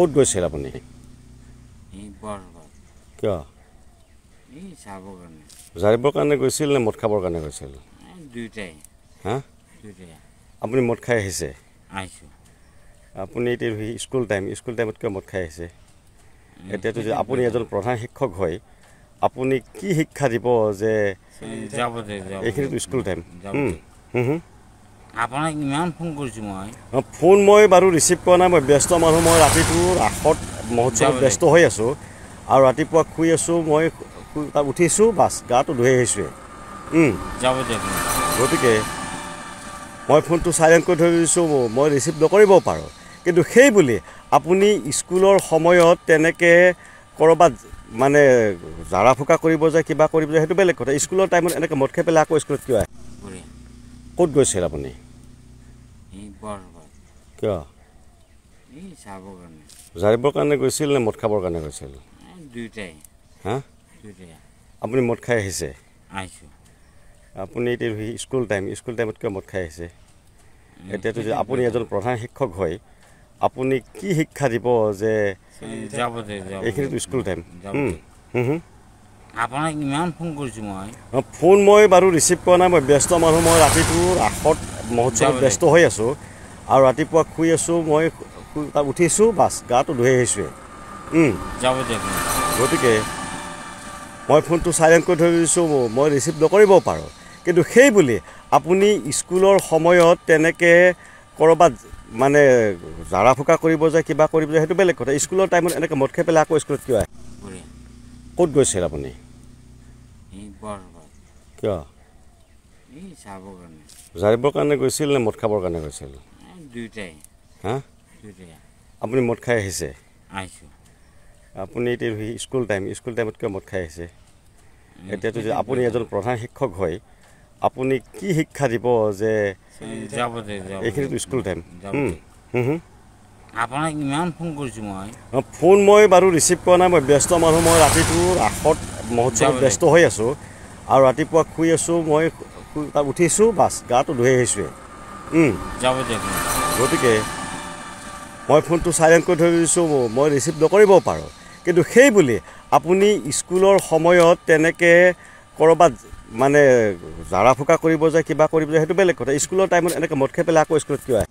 ক'ত গৈছিল আপুনি? কিয়? জাৰিবৰ কাৰণে গৈছিল নে মদ খাবৰ কাৰণে গৈছিল? দুইটাই। হা? আপুনি মদ খাই আহিছে? আপুনি এতিয়া স্কুল টাইমত কিয় মদ খাই আহিছে? এতিয়াতো যদি আপুনি এজন প্ৰধান শিক্ষক হয়, আপুনি কি শিক্ষা দিব যে এইখিনিতো স্কুল টাইম? আপোনাক ইমান ফোন কৰিছোঁ মই। ফোন মই বাৰু ৰিচিভ কৰা নাই, মই ব্যস্ত মানুহ। মই ৰাতিটোৰ আশত মহোৎসৱত ব্যস্ত হৈ আছোঁ আৰু ৰাতিপুৱা শুই আছোঁ। মই তাত উঠিছোঁ, বাছ গাটো ধুই আহিছোঁৱে। গতিকে মই ফোনটো চাইলেণ্ট কৰি থৈ দিছোঁ, মই ৰিচিভ নকৰিব পাৰোঁ। কিন্তু সেই বুলি আপুনি স্কুলৰ সময়ত তেনেকৈ ক'ৰবাত মানে জাৰা ফুকা কৰিব যায়, কিবা কৰিব যায়, সেইটো বেলেগ কথা। স্কুলৰ টাইমত এনেকৈ মদ খাই পেলাই আকৌ স্কুলত কিয় আহে? ক'ত গৈছিল আপুনি? কিয়? জাৰিবৰ কাৰণে গৈছিল নে মদ খাবৰ কাৰণে গৈছিল? দুইটাই। হা? আপুনি মদ খাই আহিছে? আপুনি এতিয়া স্কুল টাইমত কিয় মদ খাই আহিছে? এতিয়াতো যদি আপুনি এজন প্ৰধান শিক্ষক হয়, আপুনি কি শিক্ষা দিব যে এইখিনিতো স্কুল টাইম? আপোনাক ইমান ফোন কৰিছোঁ মই। ফোন মই বাৰু ৰিচিভ কৰা নাই, মই ব্যস্ত মানুহ। মই ৰাতিটোৰ আশত মহোৎসৱত ব্যস্ত হৈ আছোঁ আৰু ৰাতিপুৱা শুই আছোঁ। মই তাত উঠিছোঁ, বাছ গাটো ধুই আহিছোঁৱে। গতিকে মই ফোনটো চাইলেণ্ট কৰি থৈ দিছোঁ, মই ৰিচিভ নকৰিব পাৰোঁ। কিন্তু সেই বুলি আপুনি স্কুলৰ সময়ত তেনেকৈ ক'ৰবাত মানে জাৰা ফুকা কৰিব যায়, কিবা কৰিব যায়, সেইটো বেলেগ কথা। স্কুলৰ টাইমত এনেকৈ মদ খাই পেলাই আকৌ স্কুলত কিয় আহে? ক'ত গৈছিল আপুনি? কিয়? জাৰিবৰ কাৰণে গৈছিল নে মদ খাবৰ কাৰণে গৈছিল? দুইটাই। হা? আপুনি মদ খাই আহিছে? আপুনি এতিয়া স্কুল টাইমত কিয় মদ খাই আহিছে? এতিয়াতো যদি আপুনি এজন প্ৰধান শিক্ষক হয়, আপুনি কি শিক্ষা দিব যে এইখিনিতো স্কুল টাইম? আপোনাক ইমান ফোন কৰিছোঁ মই। ফোন মই বাৰু ৰিচিভ কৰা নাই, মই ব্যস্ত মানুহ। মই ৰাতিটোৰ আশত মহোৎসৱত ব্যস্ত হৈ আছোঁ আৰু ৰাতিপুৱা শুই আছোঁ। মই তাত উঠিছোঁ, বাছ গাটো ধুই আহিছোঁৱে। গতিকে মই ফোনটো চাইলেণ্ট কৰি থৈ দিছোঁ, মই ৰিচিভ নকৰিব পাৰোঁ। কিন্তু সেই বুলি আপুনি স্কুলৰ সময়ত তেনেকৈ ক'ৰবাত মানে জাৰা ফুকা কৰিব যায়, কিবা কৰিব যায়, সেইটো বেলেগ কথা। স্কুলৰ টাইমত এনেকৈ মদ খাই পেলাই আকৌ স্কুলত কিয় আহে?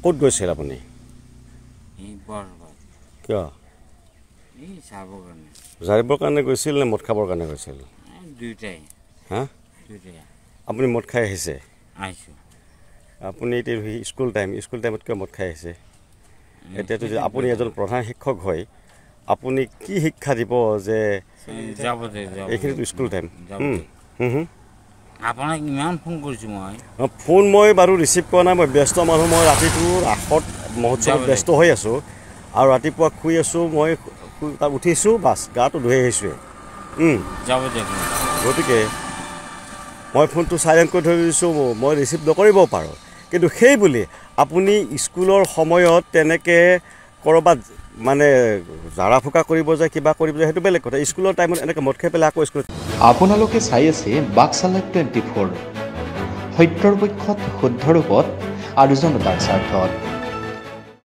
ক'ত গৈছিল আপুনি? কিয়? জাৰিবৰ কাৰণে গৈছিল নে মদ খাবৰ কাৰণে গৈছিল? দুইটাই। হা? আপুনি মদ খাই আহিছে? আপুনি এতিয়া স্কুল টাইমত কিয় মদ খাই আহিছে? এতিয়াতো যদি আপুনি এজন প্ৰধান শিক্ষক হয়, আপুনি কি শিক্ষা দিব যে এইখিনিতো স্কুল টাইম? আপোনাক ইমান ফোন কৰিছোঁ মই। ফোন মই বাৰু ৰিচিভ কৰা নাই, মই ব্যস্ত মানুহ। মই ৰাতিটোৰ আশত মহোৎসৱত ব্যস্ত হৈ আছোঁ আৰু ৰাতিপুৱা শুই আছোঁ। মই তাত উঠিছোঁ, বাছ গাটো ধুই আহিছোঁৱে। গতিকে মই ফোনটো চাইলেণ্ট কৰি থৈ দিছোঁ, মই ৰিচিভ নকৰিব পাৰোঁ। কিন্তু সেই বুলি আপুনি স্কুলৰ সময়ত তেনেকৈ ক'ৰবাত মানে জাৰা ফুকা কৰিব যায়, কিবা কৰিব যায়, সেইটো বেলেগ কথা। স্কুলৰ টাইমত এনেকৈ মদ খাই পেলাই আকৌ স্কুলত। আপোনালোকে চাই আছে বাকচালাইভ 24, সত্যৰ পক্ষত শুদ্ধ ৰূপত আৰু জনতাৰ স্বাৰ্থত।